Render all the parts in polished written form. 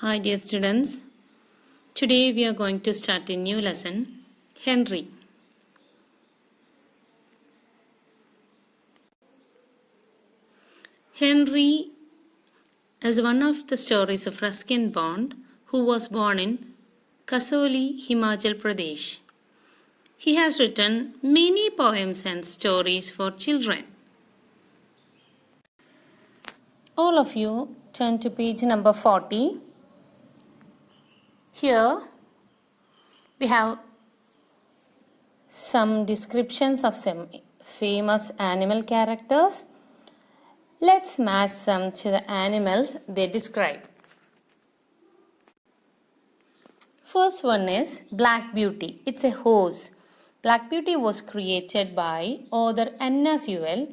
Hi dear students, today we are going to start a new lesson, Henry. Henry is one of the stories of Ruskin Bond, who was born in Kasoli, Himachal Pradesh. He has written many poems and stories for children. All of you turn to page number 40. Here we have some descriptions of some famous animal characters. Let's match some to the animals they describe. First one is Black Beauty. It's a horse. Black Beauty was created by author Anna Sewell.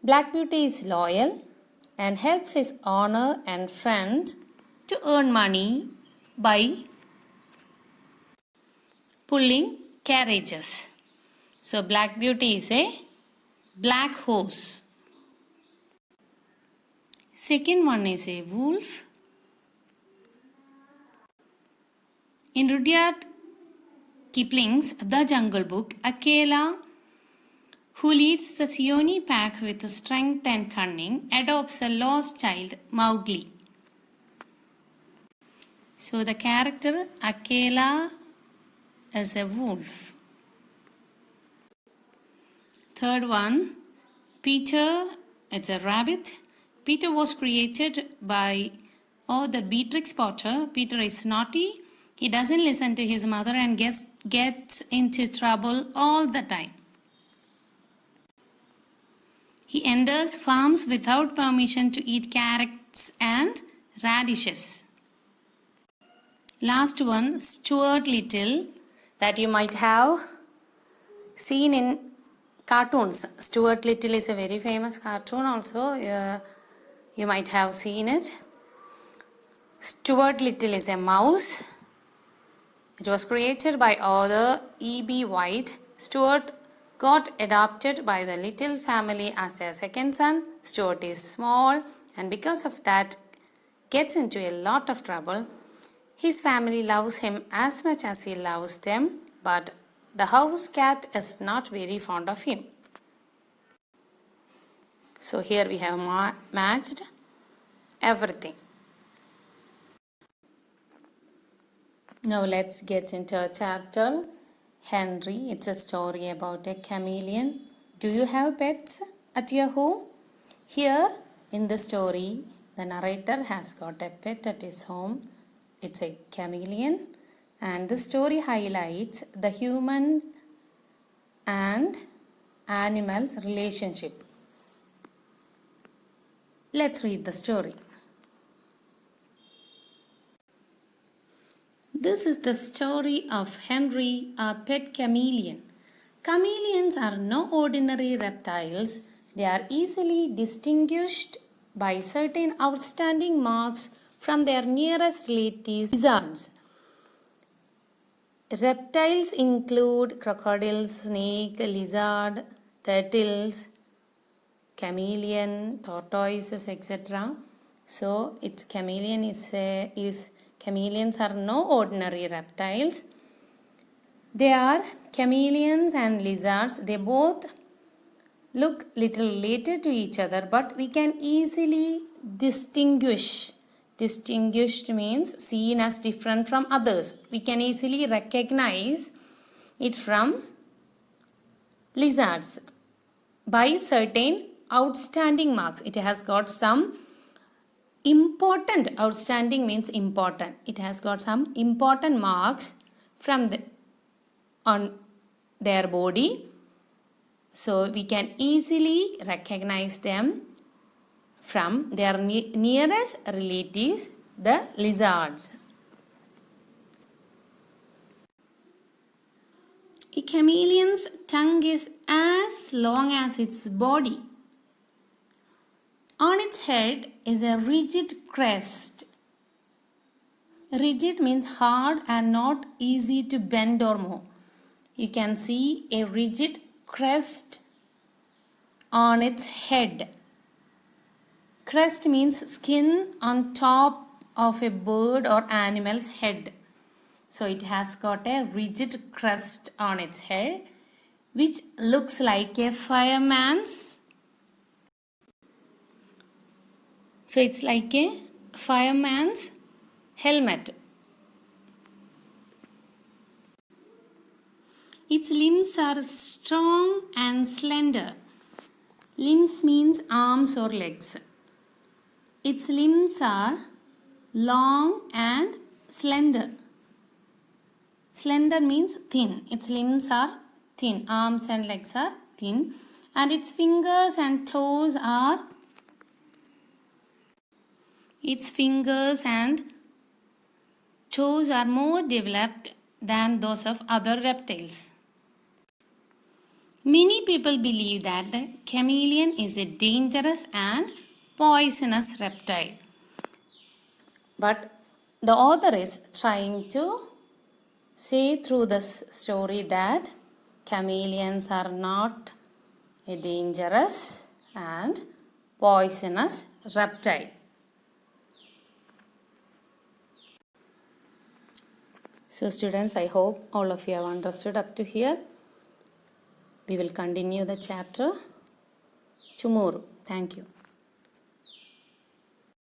Black Beauty is loyal and helps his owner and friends to earn money by pulling carriages. So Black Beauty is a black horse. Second one is a wolf. In Rudyard Kipling's The Jungle Book, Akela, who leads the Seoni pack with strength and cunning, adopts a lost child, Mowgli. So the character Akela is a wolf. Third one, Peter, it's a rabbit. Peter was created by author Beatrix Potter. Peter is naughty. He doesn't listen to his mother and gets into trouble all the time. He enters farms without permission to eat carrots and radishes. Last one, Stuart Little, that you might have seen in cartoons. Stuart Little is a very famous cartoon also. You might have seen it. Stuart Little is a mouse. It was created by author E.B. White. Stuart got adopted by the Little family as their second son. Stuart is small and because of that gets into a lot of trouble. His family loves him as much as he loves them, but the house cat is not very fond of him. So here we have matched everything. Now let's get into a chapter. Henry, it's a story about a chameleon. Do you have pets at your home? Here in the story, the narrator has got a pet at his home. It's a chameleon. And the story highlights the human and animals relationship. Let's read the story. This is the story of Henry, a pet chameleon. Chameleons are no ordinary reptiles. They are easily distinguished by certain outstanding marks from their nearest relatives, lizards. Reptiles include crocodiles, snake, lizard, turtles, chameleon, tortoises, etc. So its chameleon is chameleons are no ordinary reptiles. They are chameleons and lizards. They both look little related to each other, but we can easily distinguish. Distinguished means seen as different from others. We can easily recognize it from lizards by certain outstanding marks. It has got some important, outstanding means important. It has got some important marks from on their body. So we can easily recognize them from their nearest relatives, the lizards. A chameleon's tongue is as long as its body. On its head is a rigid crest. Rigid means hard and not easy to bend or move. You can see a rigid crest on its head. Crest means skin on top of a bird or animal's head. So it has got a rigid crest on its head which looks like a fireman's. So it's like a fireman's helmet. Its limbs are strong and slender. Limbs means arms or legs. Its limbs are long and slender. Slender means thin. Its limbs are thin. Arms and legs are thin. And its fingers and toes are more developed than those of other reptiles. Many people believe that the chameleon is a dangerous and poisonous reptile. But the author is trying to say through this story that chameleons are not a dangerous and poisonous reptile. So students, I hope all of you have understood up to here. We will continue the chapter tomorrow. Thank you.